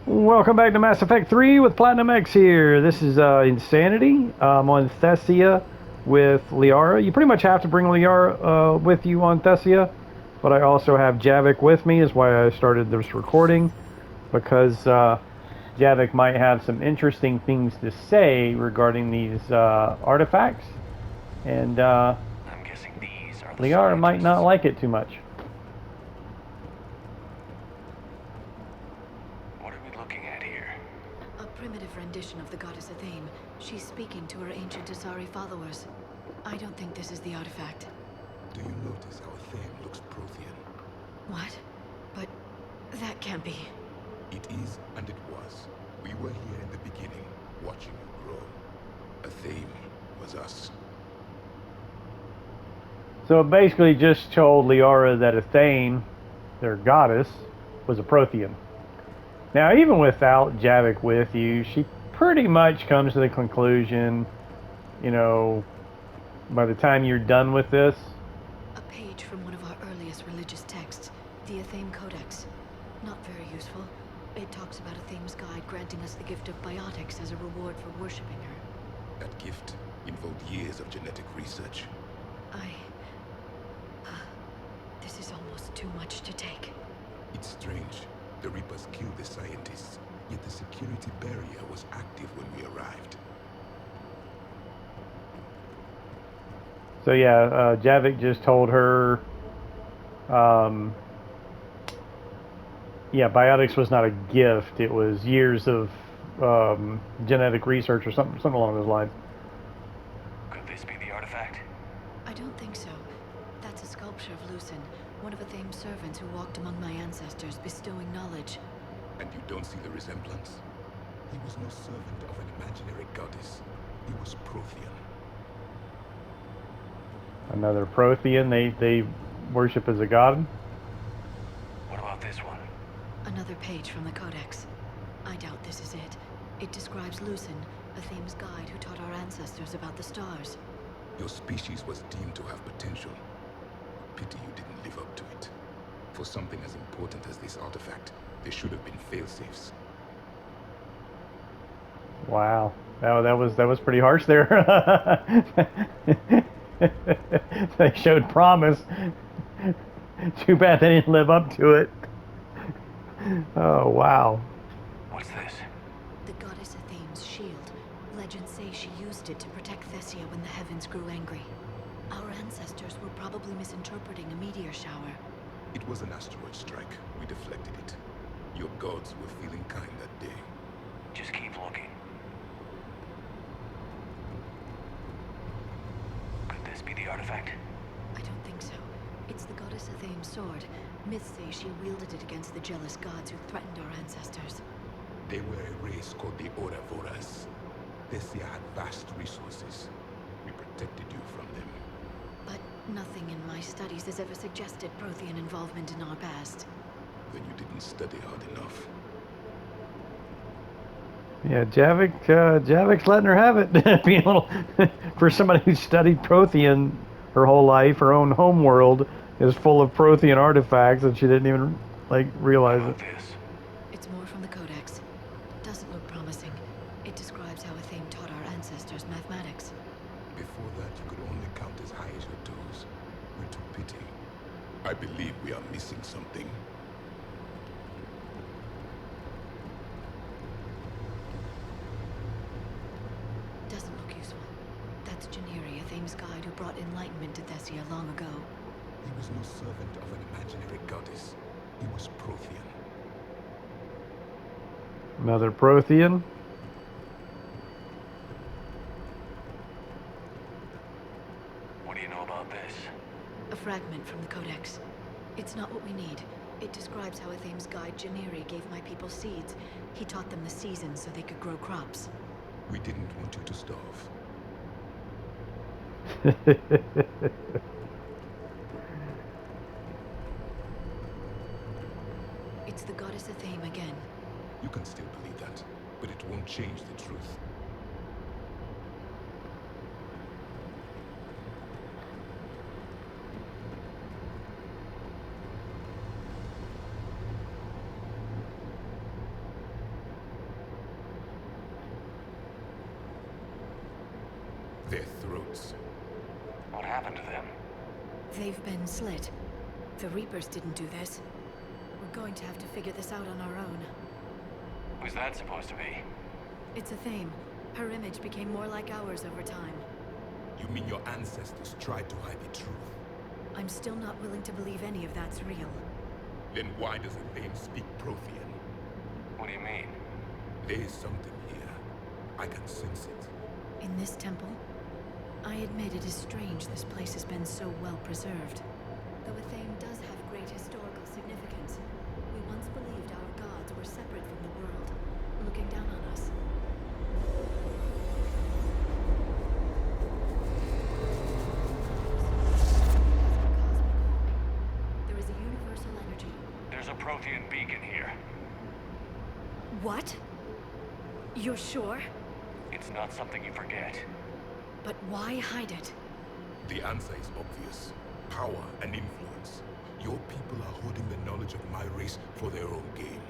Welcome back to Mass Effect 3 with Platinum X here. This is Insanity. I'm on Thessia with Liara. You pretty much have to bring Liara with you on Thessia, but I also have Javik with me, is why I started this recording, because Javik might have some interesting things to say regarding these artifacts, and I'm guessing these are the Liara might not scientists. like it too much. What are we looking at here? A primitive rendition of the goddess Athame. She's speaking to her ancient Asari followers. I don't think this is the artifact. Do you notice how Thame looks Prothean? What? But that can't be. It is and it was. We were here in the beginning, watching you grow. Thame was us. So it basically just told Liara that Athame, their goddess, was a Prothean. Now, even without Javik with you, she pretty much comes to the conclusion, you know, by the time you're done with this. A page from one of our earliest religious texts, the Athame Codex. Not very useful. It talks about Athame's guide granting us the gift of biotics as a reward for worshipping her. That gift involved years of genetic research. This is almost too much to take. It's strange. The Reapers killed the scientists, yet the security barrier was active when we arrived. So yeah, Javik just told her, yeah, biotics was not a gift; it was years of genetic research or something along those lines. Could this be the artifact? I don't think so. That's a sculpture of Lucen, one of Athame's servants who walked among my ancestors, bestowing knowledge. And you don't see the resemblance? He was no servant of an imaginary goddess. He was Prothean. Another Prothean they worship as a god. What about this one? Another page from the Codex. I doubt this is it. It describes Lucen, Athame's guide who taught our ancestors about the stars. Your species was deemed to have potential. Pity you didn't live up to it. For something as important as this artifact, there should have been fail-safes. Wow, that was pretty harsh there. They showed promise. Too bad they didn't live up to it. Oh wow. What's this? The goddess Athame's shield. Legends say she used it to protect Thessia when the heavens grew angry. Our ancestors were probably misinterpreting a meteor shower. It was an asteroid strike. We deflected it. Your gods were feeling kind that day. Just keep looking. Could this be the artifact? I don't think so. It's the goddess Athame's sword. Myths say she wielded it against the jealous gods who threatened our ancestors. They were a race called the Oravoras. Thessia had vast resources. We protected you from them. But nothing in my studies has ever suggested Prothean involvement in our past. Then you didn't study hard enough. Yeah, Javik's letting her have it. Being a little for somebody who studied Prothean her whole life, her own home world is full of Prothean artifacts, and she didn't even What realize about it. this? It's more from the Codex. Doesn't look promising. It describes how Athame taught our ancestors mathematics. Before that, you could only count as high as your toes. We took pity. I believe we are missing something. Doesn't look useful. That's Janiri, Athame's guide who brought enlightenment to Thessia long ago. He was no servant of an imaginary goddess. He was Prothean. Another Prothean. What do you know about this? A fragment from the Codex. It's not what we need. It describes how Athame's guide Janiri gave my people seeds. He taught them the seasons so they could grow crops. We didn't want you to starve. It's the goddess Athame again. You can still believe that, but it won't change the truth. Their throats. What happened to them? They've been slit. The Reapers didn't do this. We're going to have to figure this out on our own. Who's that supposed to be? It's a theme. Her image became more like ours over time. You mean your ancestors tried to hide the truth? I'm still not willing to believe any of that's real. Then why does the name speak Prothean? What do you mean? There is something here. I can sense it. In this temple? I admit it is strange this place has been so well preserved. Though a theme does have great historical significance. We once believed our gods were separate from the world, looking down on us. There is a universal energy. There's a Prothean beacon here. What? You're sure? It's not something you forget. But why hide it? The answer is obvious. Power and influence. Your people are holding the knowledge of my race for their own gain.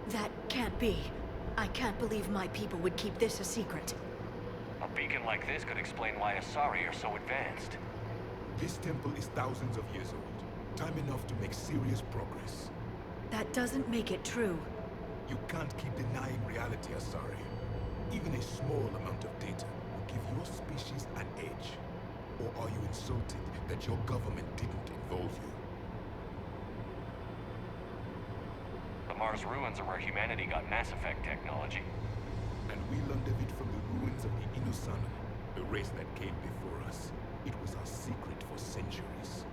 That can't be. I can't believe my people would keep this a secret. A beacon like this could explain why Asari are so advanced. This temple is thousands of years old. Time enough to make serious progress. That doesn't make it true. You can't keep denying reality, Asari. Even a small amount of data will give your species an edge. Or are you insulted that your government didn't involve you? The Mars ruins are where humanity got Mass Effect technology. And we learned of it from the ruins of the Inusanan, the race that came before us. It was our secret for centuries.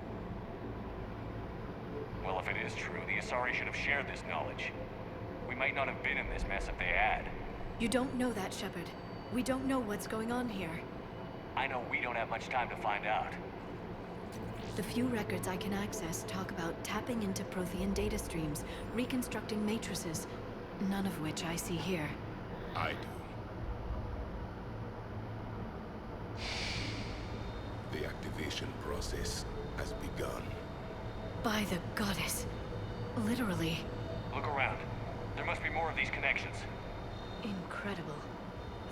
Well, if it is true, the Asari should have shared this knowledge. We might not have been in this mess if they had. You don't know that, Shepard. We don't know what's going on here. I know we don't have much time to find out. The few records I can access talk about tapping into Prothean data streams, reconstructing matrices, none of which I see here. I do. The activation process has begun. By the goddess. Literally. Look around. There must be more of these connections. Incredible.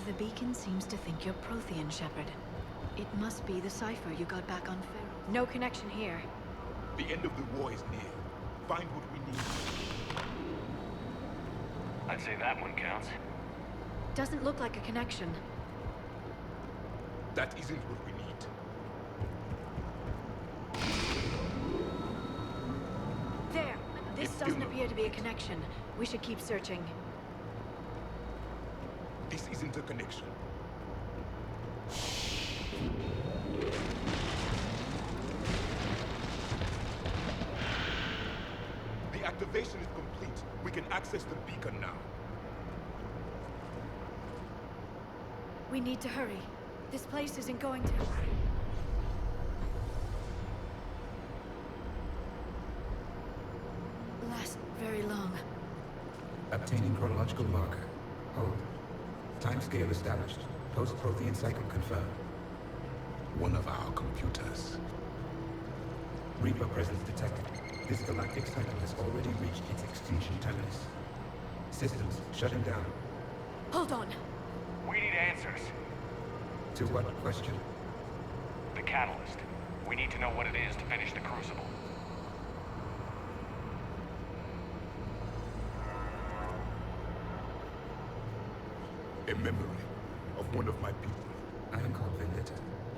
The beacon seems to think you're Prothean, Shepard. It must be the cipher you got back on Ferro. No connection here. The end of the war is near. Find what we need. I'd say that one counts. Doesn't look like a connection. That isn't what we need. There! This It's doesn't still appear to be a connection. We should keep searching. This isn't a connection. The activation is complete. We can access the beacon now. We need to hurry. This place isn't going to... last very long. Obtaining chronological marker. Hold. Timescale established. Post-Prothean cycle confirmed. One of our computers. Reaper presence detected. This galactic cycle has already reached its extinction terminus. Systems shutting down. Hold on! We need answers. To what question? The catalyst. We need to know what it is to finish the Crucible. A memory of one of my people. I am called Vendetta,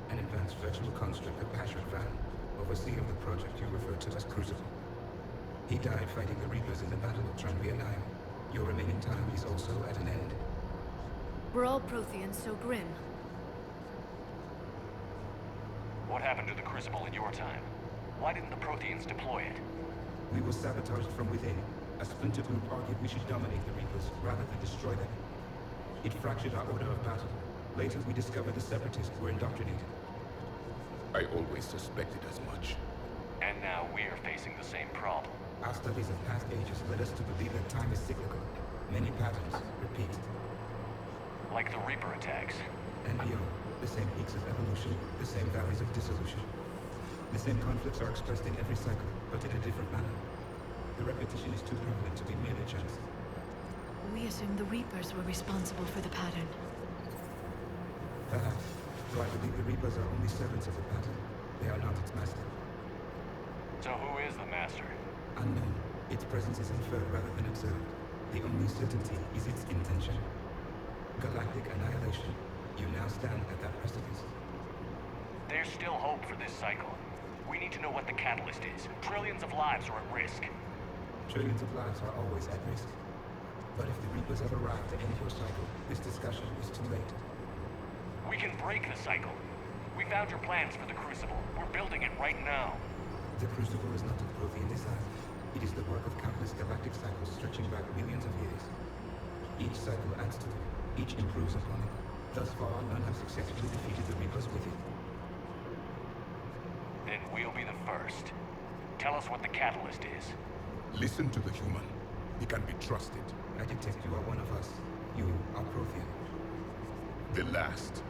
an advanced virtual construct of Asher Van, overseer of the project you refer to as Crucible. He died fighting the Reapers in the Battle of Tranvianine. Your remaining time is also at an end. We're all Protheans, so grim. What happened to the Crucible in your time? Why didn't the Protheans deploy it? We were sabotaged from within. A splinter group argued we should dominate the Reapers rather than destroy them. It fractured our order of battle. Later, we discovered the Separatists were indoctrinated. I always suspected as much. And now we're facing the same problem. Our studies of past ages led us to believe that time is cyclical. Many patterns repeat. Like the Reaper attacks. And beyond, the same peaks of evolution, the same valleys of dissolution. The same conflicts are expressed in every cycle, but in a different manner. The repetition is too prevalent to be merely chance. We assumed the Reapers were responsible for the pattern. Perhaps, So I believe the Reapers are only servants of the pattern. They are not its master. So who is the master? Unknown. Its presence is inferred rather than observed. The only certainty is its intention. Galactic annihilation. You now stand at that precipice. There's still hope for this cycle. We need to know what the catalyst is. Trillions of lives are at risk. Trillions of lives are always at risk. But if the Reapers have arrived to end your cycle, this discussion is too late. We can break the cycle. We found your plans for the Crucible. We're building it right now. The Crucible is not a Prothean design. It is the work of countless galactic cycles stretching back millions of years. Each cycle adds to it. Each improves upon it. Thus far, none have successfully defeated the Reapers with it. Then we'll be the first. Tell us what the catalyst is. Listen to the human. He can be trusted. I detect you are one of us. You are Prothean. The last.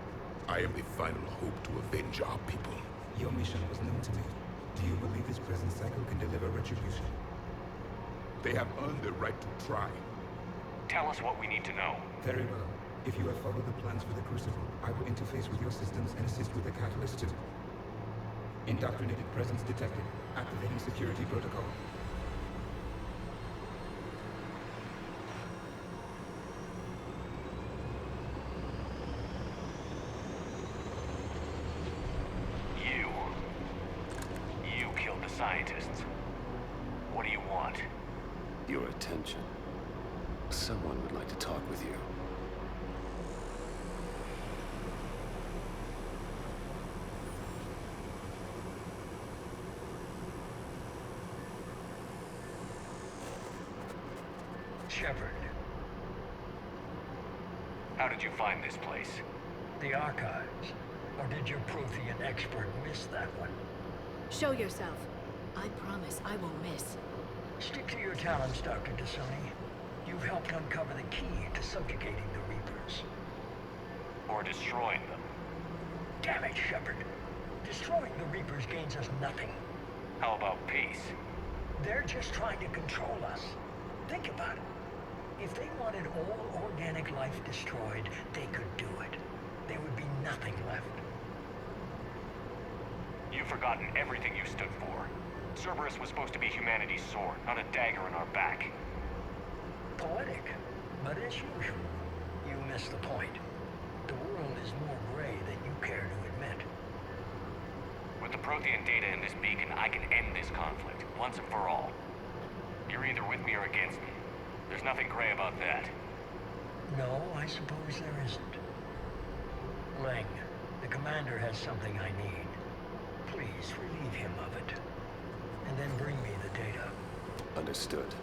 I am the final hope to avenge our people. Your mission was known to me. Do you believe this present cycle can deliver retribution? They have earned the right to try. Tell us what we need to know. Very well. If you have followed the plans for the Crucible, I will interface with your systems and assist with the catalyst too. Indoctrinated presence detected. Activating security protocol. You killed the scientists. What do you want? Your attention. Someone would like to talk with you. Shepard, How did you find this place? the archives. Or did your Prothean expert miss that one? Show yourself. I promise I won't miss. Stick to your talents, Dr. T'Soni. You've helped uncover the key to subjugating the Reapers. Or destroying them? Damn it, Shepard. Destroying the Reapers gains us nothing. How about peace? They're just trying to control us. Think about it. If they wanted all organic life destroyed, they could do it. There would be nothing left. You've forgotten everything you stood for. Cerberus was supposed to be humanity's sword, not a dagger in our back. Poetic, but as usual, you missed the point. The world is more gray than you care to admit. With the Prothean data in this beacon, I can end this conflict, once and for all. You're either with me or against me. There's nothing gray about that. No, I suppose there isn't. Lang, the commander has something I need. Please relieve him of it. And then bring me the data. Understood.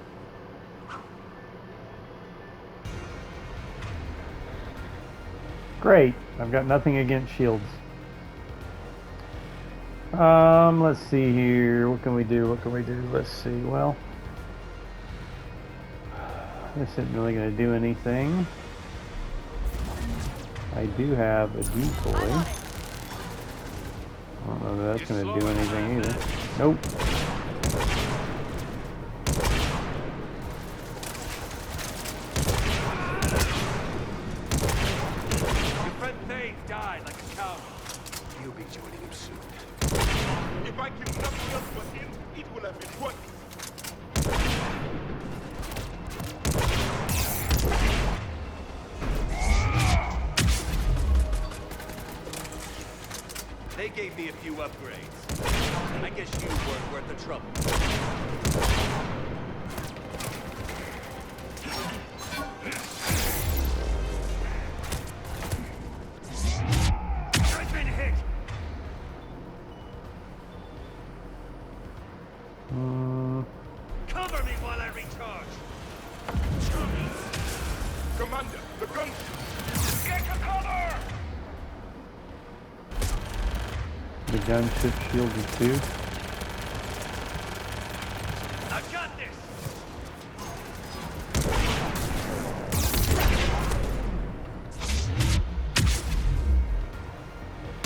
Great. I've got nothing against shields. Let's see here. What can we do? What can we do? Let's see. Well, this isn't really going to do anything. I do have a decoy. I don't know if that's going to do anything either. Nope. Your friend Thane died like a coward. You'll be joining him soon. If I kill nothing else but him, it will have been worth it. They gave me a few upgrades. I guess you weren't worth the trouble. I've been hit! Cover me while I recharge! Commander, the gun! Get to cover! The gunship shielded too. I got this!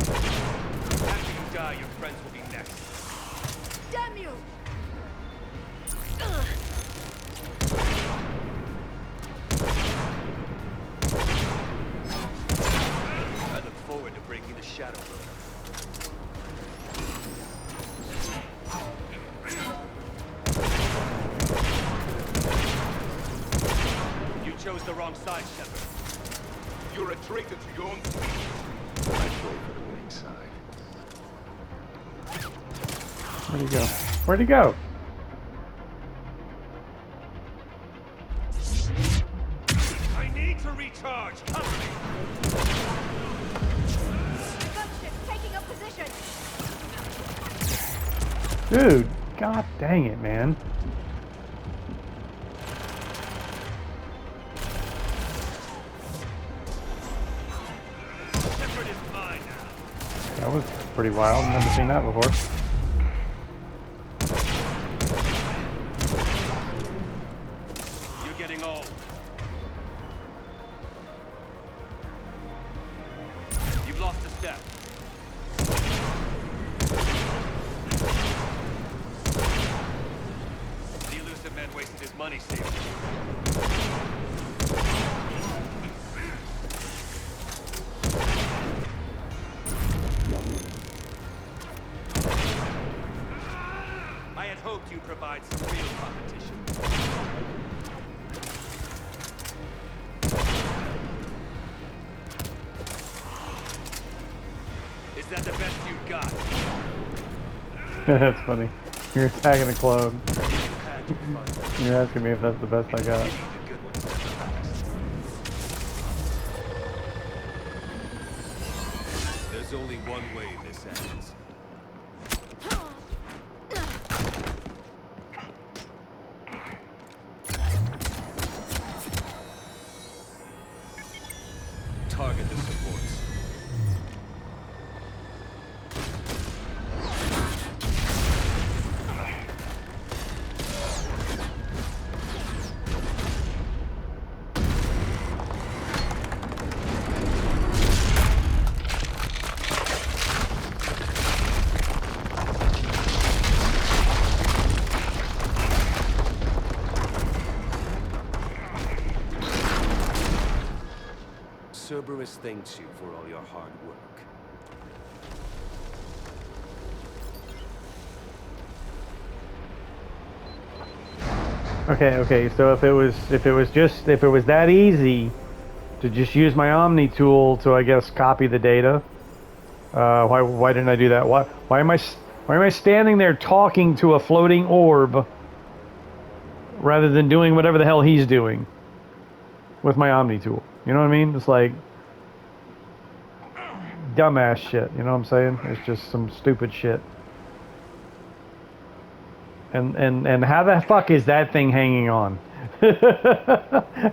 After you die, your friends will be next. Damn you! I look forward to breaking the shadow burner. You chose the wrong side, Shepard. You're a traitor to your own. I play for the winning side. Where'd he go? Where'd he go? I need to recharge. Cover me. Gunship taking up position. Dude, god dang it, man. Shepard is mine now. That was pretty wild. Never seen that before. You're getting old. You've lost a step. The elusive man wasted his money saving you. I had hoped you'd provide some real competition. Is that the best you've got? That's funny. You're attacking a clone. You had your fun. You're asking me if that's the best I got. The good ones never last. There's only one way this ends. Target the supports. Cerberus thanks you for all your hard work. Okay, so if it was that easy to just use my Omni tool to, I guess, copy the data, why didn't I do that? Why am I standing there talking to a floating orb rather than doing whatever the hell he's doing with my Omni tool? You know what I mean? It's like dumbass shit. You know what I'm saying? It's just some stupid shit. And how the fuck is that thing hanging on?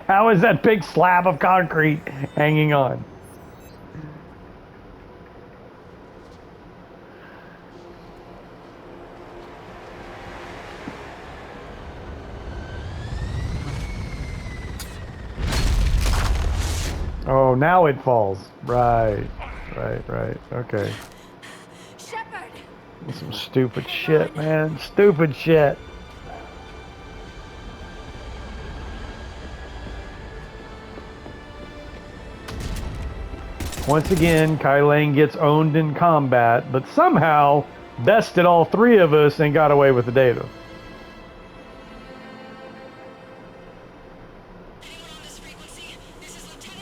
How is that big slab of concrete hanging on? Oh, now it falls. Right. Okay. Shepard! Some stupid shit, man. Stupid shit. Once again, Kai Lane gets owned in combat, but somehow bested all three of us and got away with the data.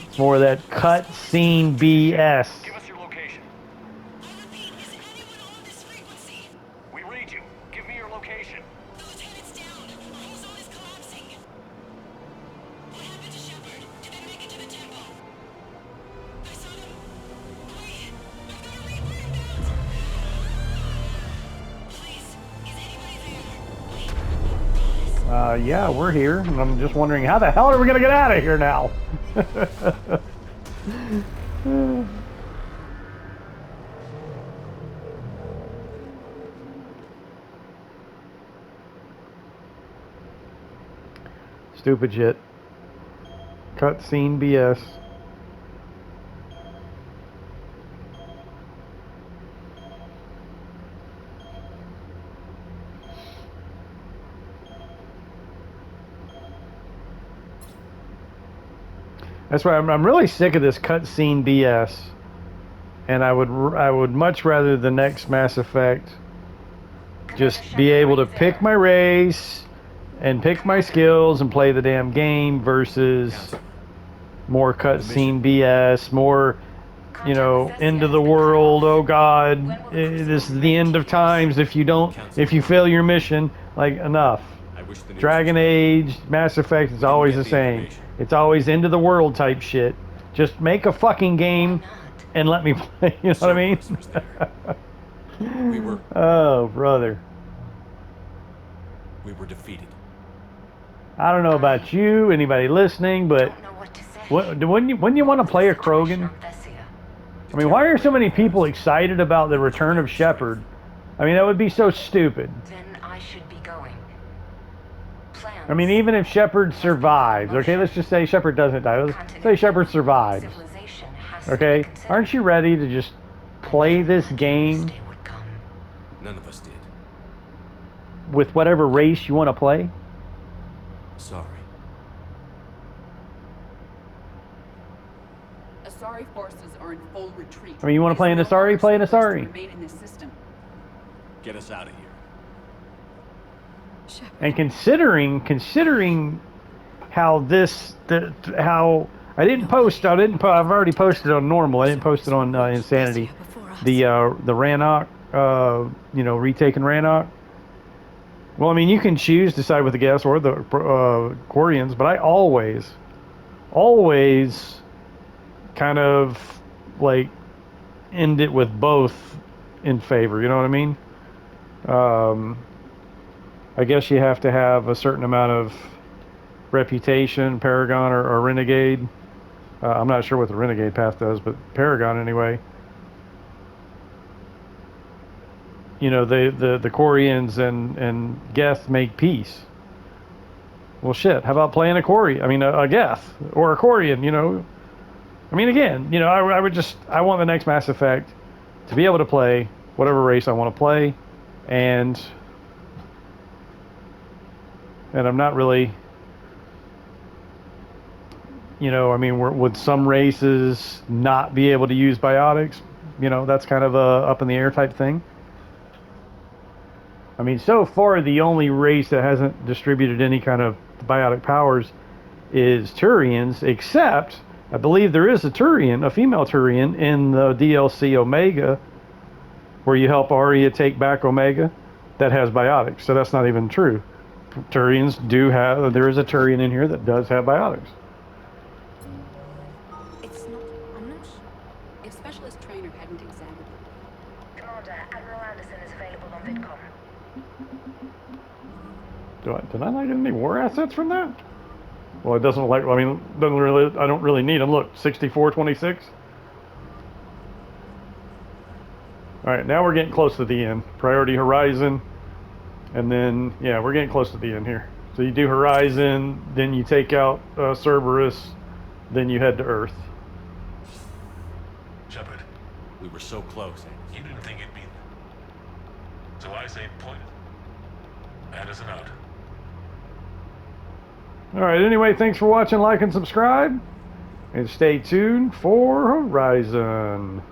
It's more of that cutscene BS. Give us your location. We read you. Give me your location. Yeah, we're here, and I'm just wondering how the hell are we gonna get out of here now? Stupid shit. Cutscene BS. That's why I'm really sick of this cutscene BS. And I would much rather the next Mass Effect just be able to pick my race and pick my skills and play the damn game versus more cutscene BS, more, you know, end of the world. Oh God, this is the end of times if you fail your mission. Like, enough. I wish the news Dragon was Age, Mass Effect is always the same. It's always end of the world type shit. Just make a fucking game and let me play. You know what I mean? Cerberus was there. We were Oh, brother. defeated. I don't know about you, anybody listening, but Don't know what to say. wouldn't you want to play a Krogan? I mean, why are so many people excited about the return of Shepard? I mean, that would be so stupid. Then I should be going. Plans. I mean, even if Shepard survives, okay, let's just say Shepard doesn't die. Let's say Shepard survives. Civilization has to Okay, be considered. aren't you ready to just play this game Day would come. None of us did. with whatever race you want to play? Sorry. Asari forces are in full retreat. I mean, you want to play an Asari? Play an Asari. Remain in this system. Get us out of here. And considering how how I didn't post, I've already posted on normal. I didn't post it on Insanity. The Rannoch, you know, retaking Rannoch. Well, I mean, you can choose to side with the Geth or the Quarians, but I always kind of like end it with both in favor. You know what I mean? I guess you have to have a certain amount of reputation, Paragon or Renegade. I'm not sure what the Renegade path does, but Paragon anyway. You know, the Quarians and Geth make peace. Well, shit. How about playing a Geth or a Quarian? You know, I mean, again, you know, I want the next Mass Effect to be able to play whatever race I want to play, and I'm not really, you know, I mean, would some races not be able to use biotics? You know, that's kind of a up in the air type thing. I mean, so far the only race that hasn't distributed any kind of biotic powers is Turians, except I believe there is a Turian, a female Turian in the DLC Omega, where you help Arya take back Omega, that has biotics. So that's not even true. Turians do have, there is a Turian in here that does have biotics. It's not. I'm not sure. If Specialist Trainer hadn't examined it. Commander, Admiral Anderson is available on VidCom. Did I not get any war assets from that? Well, it doesn't look like, I mean, I don't really need them. Look, 6426. All right, now we're getting close to the end. Priority Horizon. And then, yeah, we're getting close to the end here. So you do Horizon, then you take out Cerberus, then you head to Earth. Shepard, We were so close. you didn't think it'd be... So I say point it. Anderson out. All right, anyway, thanks for watching, like, and subscribe. And stay tuned for Horizon.